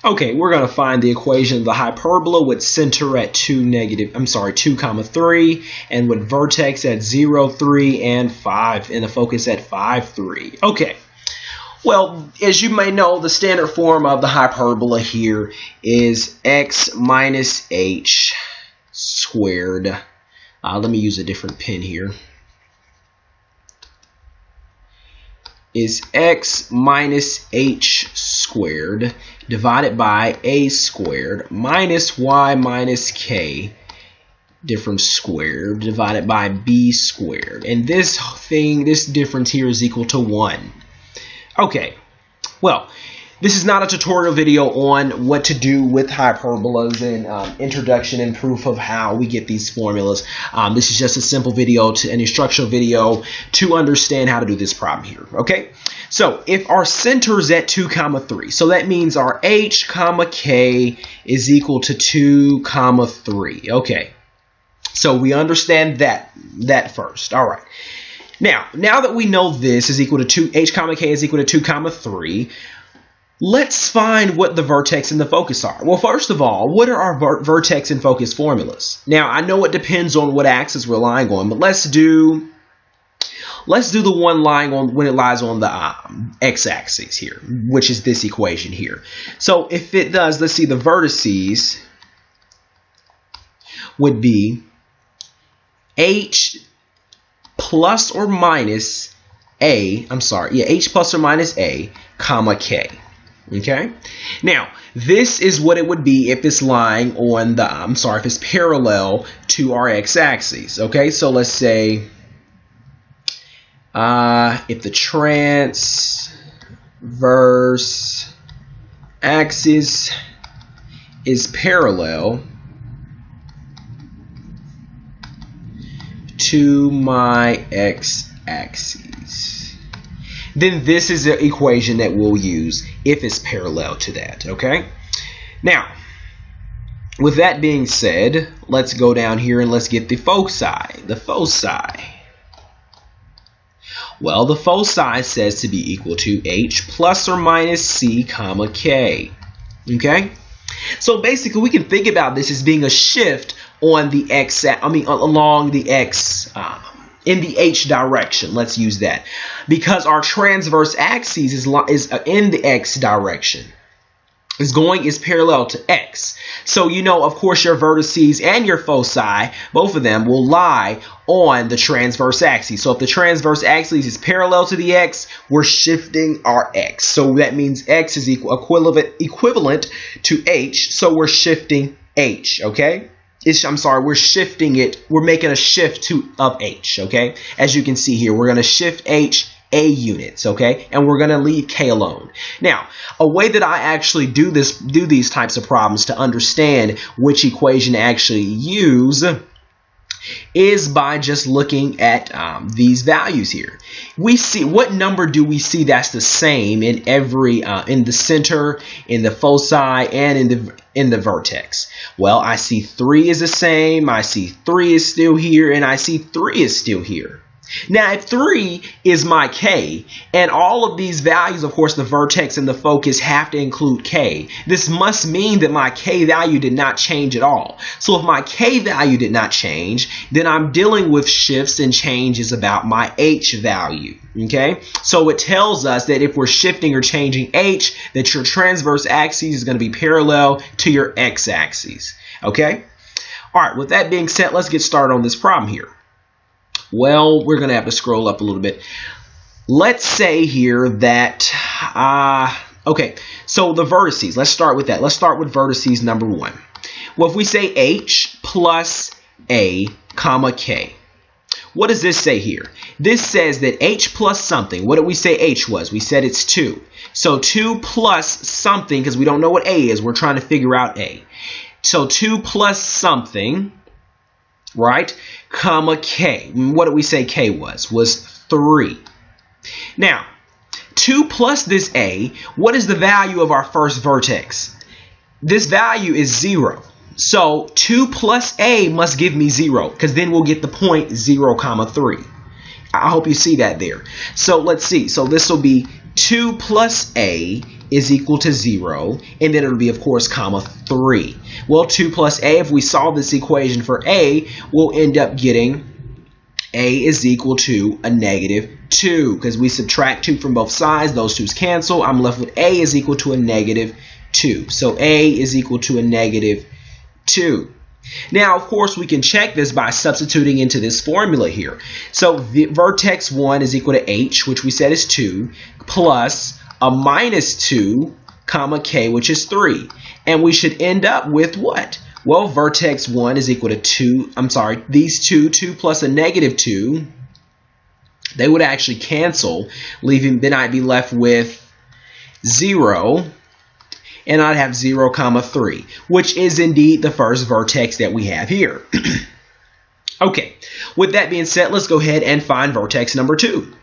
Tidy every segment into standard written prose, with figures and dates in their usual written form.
Okay, we're going to find the equation of the hyperbola with center at 2, 3, and with vertex at 0, 3, and 5, and the focus at 5, 3. Okay, well, as you may know, the standard form of the hyperbola here is x minus h squared. Let me use a different pen here. Is x minus h squared divided by a squared minus y minus k difference squared divided by b squared. And this difference here is equal to 1. Okay, well, this is not a tutorial video on what to do with hyperbolas and introduction and proof of how we get these formulas. This is just a simple video, an instructional video to understand how to do this problem here. Okay, so if our center is at 2, 3, so that means our h, k is equal to 2, 3. Okay, so we understand that first. All right. Now that we know this is equal to 2, h, k is equal to 2, 3. Let's find what the vertex and the focus are. Well, first of all, what are our vertex and focus formulas? Now, I know it depends on what axis we're lying on, but let's do the one lying on when it lies on the x-axis here, which is this equation here. So if it does, let's see, the vertices would be h plus or minus a, h plus or minus a, comma k. Okay, now this is what it would be if it's lying on the, if it's parallel to our x-axis. Okay, so let's say if the transverse axis is parallel to my x-axis, then this is the equation that we'll use if it's parallel to that. Okay, now with that being said, let's go down here and let's get the foci. Well, the foci says to be equal to h plus or minus c comma k. Okay, so basically we can think about this as being a shift on the x, along the x, in the h direction. Let's use that because our transverse axis is in the x direction. Is parallel to x. So you know, of course, your vertices and your foci, both of them will lie on the transverse axis. So if the transverse axis is parallel to the x, we're shifting our x. So that means x is equivalent to h. So we're shifting h. Okay. We're shifting it. We're making a shift of h, okay? As you can see here, we're going to shift h a units, okay? And we're going to leave k alone. Now, a way that I actually do these types of problems to understand which equation to actually use is by just looking at these values here. We see, what number do we see that's the same in every in the center, in the foci, and in the vertex? Well, I see 3 is the same, I see 3 is still here, and I see 3 is still here. Now, if 3 is my k, and all of these values, of course, the vertex and the focus have to include k, this must mean that my k value did not change at all. So if my k value did not change, then I'm dealing with shifts and changes about my h value. Okay, so it tells us that if we're shifting or changing h, that your transverse axis is going to be parallel to your x-axis. Okay, all right, with that being said, let's get started on this problem here. Well, we're going to have to scroll up a little bit. Let's say here that, okay, so the vertices, let's start with that. Let's start with vertices number 1. Well, if we say h plus a comma k, what does this say here? This says that h plus something. What did we say h was? We said it's 2. So 2 plus something, because we don't know what a is. We're trying to figure out a. So 2 plus something, right, comma k. What did we say k was? Was 3. Now, 2 plus this a, what is the value of our first vertex? This value is 0. So 2 plus a must give me 0, because then we'll get the point 0, comma 3. I hope you see that there. So let's see. So this will be 2 plus a is equal to 0, and then it'll be, of course, comma 3. Well, 2 plus a, if we solve this equation for a, we'll end up getting a is equal to a negative 2, because we subtract 2 from both sides. Those 2's cancel. I'm left with a is equal to a negative 2. So a is equal to a negative 2. Now, of course, we can check this by substituting into this formula here. So vertex 1 is equal to h, which we said is 2, plus a minus 2, comma k, which is 3. And we should end up with what? Well, vertex 1 is equal to 2. I'm sorry, these 2 plus a negative 2, they would actually cancel, then I'd be left with 0. And I'd have 0, comma 3, which is indeed the first vertex that we have here. Okay, with that being said, let's go ahead and find vertex number 2.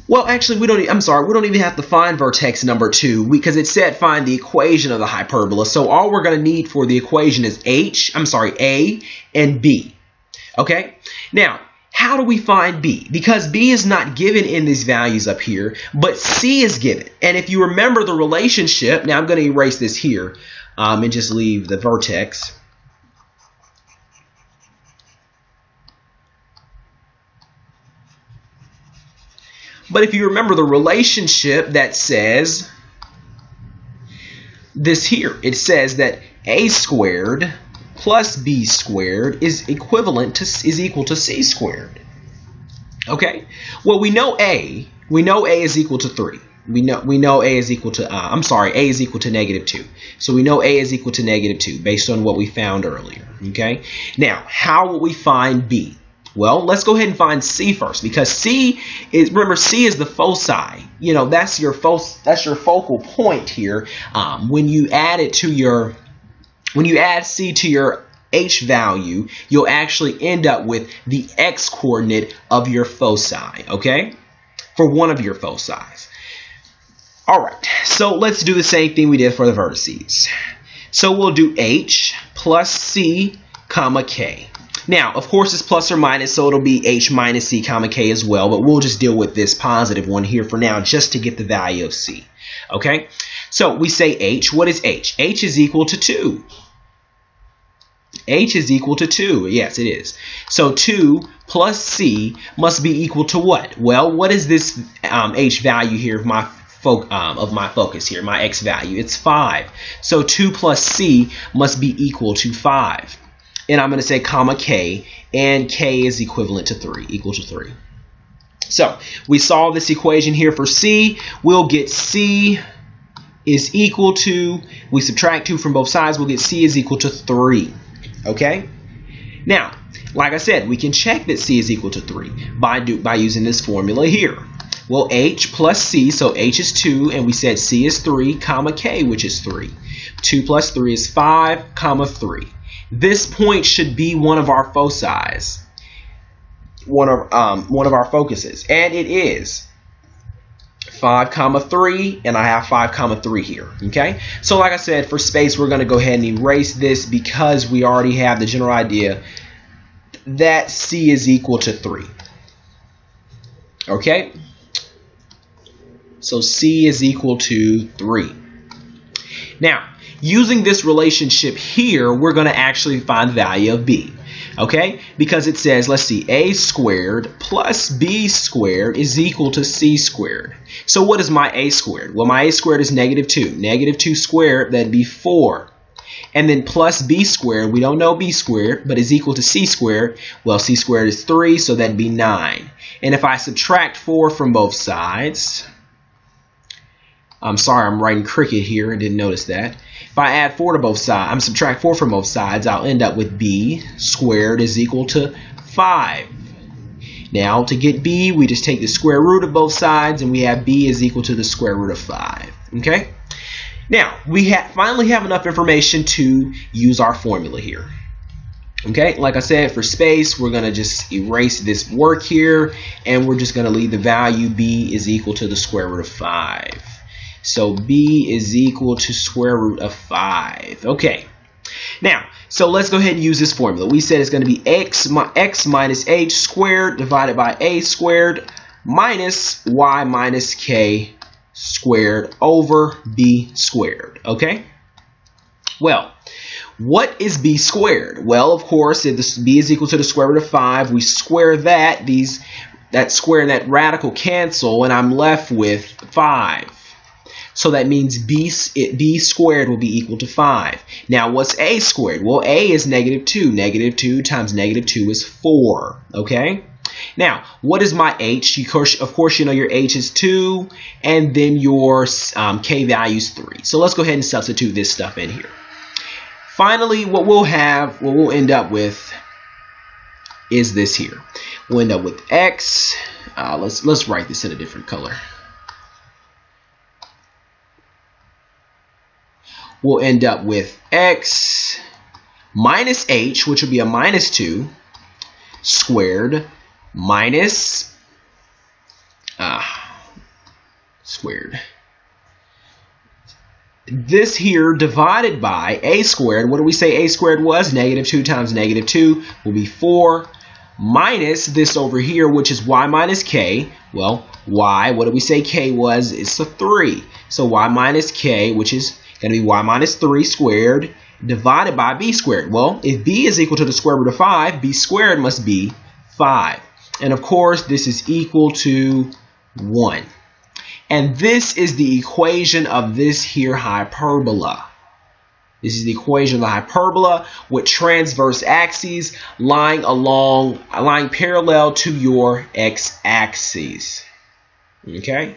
Well, actually, we don't even have to find vertex number 2 because it said find the equation of the hyperbola. So all we're going to need for the equation is A and B. Okay, now, how do we find B? Because B is not given in these values up here, but C is given. And if you remember the relationship, now I'm going to erase this here and just leave the vertex. But if you remember the relationship that says this here, it says that A squared plus B squared is equal to C squared. Okay? Well, we know A is equal to 3. We know A is equal to A is equal to negative 2. So we know A is equal to negative 2 based on what we found earlier. Okay? Now, how will we find B? Well, let's go ahead and find C first, because C is, remember, C is the foci. You know, that's your focal point here. When you add C to your H value, you'll actually end up with the X coordinate of your foci, okay? For one of your foci. All right, so let's do the same thing we did for the vertices. So we'll do H plus C, comma K. Now, of course, it's plus or minus, so it'll be H minus C, comma K as well, but we'll just deal with this positive one here for now just to get the value of C, okay? So we say H. What is H? H is equal to 2. H is equal to 2. Yes, it is. So 2 plus C must be equal to what? Well, what is this H value here of my focus here, my X value? It's 5. So 2 plus C must be equal to 5. And I'm going to say comma K, and K is equivalent to 3, equal to 3. So we solve this equation here for C. We'll get C is equal to, we subtract 2 from both sides, we'll get C is equal to 3. Okay? Now, like I said, we can check that C is equal to 3 by using this formula here. Well, H plus C, so H is 2, and we said C is 3, comma K, which is 3. 2 plus 3 is 5, comma 3. This point should be one of our foci, one of our focuses, and it is 5, comma 3, and I have 5, comma 3 here. Okay, so like I said, for space, we're going to go ahead and erase this because we already have the general idea that C is equal to 3. Okay, so C is equal to 3. Now, using this relationship here, we're going to actually find the value of B. Okay? Because it says, let's see, A squared plus B squared is equal to C squared. So what is my A squared? Well, my A squared is negative 2. Negative 2 squared, that'd be 4. And then plus B squared, we don't know B squared, but is equal to C squared. Well, C squared is 3, so that'd be 9. And if I subtract 4 from both sides, I'm sorry, I'm writing cricket here, I didn't notice that. If I add 4 to both sides, subtract 4 from both sides, I'll end up with B squared is equal to 5. Now, to get B, we just take the square root of both sides, and we have B is equal to the square root of 5. Okay? Now, we finally have enough information to use our formula here. Okay, like I said, for space, we're going to just erase this work here, and we're just going to leave the value B is equal to the square root of 5. So B is equal to square root of 5. Okay. Now, so let's go ahead and use this formula. We said it's going to be X minus H squared divided by A squared minus Y minus K squared over b squared. Okay? Well, what is b squared? Well, of course, if this b is equal to the square root of 5, we square that. That square and that radical cancel, and I'm left with 5. So that means b squared will be equal to 5. Now, what's a squared? Well, a is negative 2. Negative 2 times negative 2 is 4. Okay? Now, what is my h? Of course, you know your h is 2, and then your k value is 3. So let's go ahead and substitute this stuff in here. Finally, what we'll end up with is this here. We'll end up with x. Let's write this in a different color. We'll end up with x minus h, which will be a minus 2, squared minus squared. This here divided by a squared. What do we say a squared was? Negative 2 times negative 2 will be 4, minus this over here, which is y minus k. Well, y, what did we say k was? It's a 3. So y minus k, which is going to be y minus 3 squared, divided by b squared. Well, if b is equal to the square root of 5, b squared must be 5. And of course, this is equal to 1. And this is the equation of this here hyperbola. This is the equation of the hyperbola with transverse axes lying parallel to your x-axis. Okay?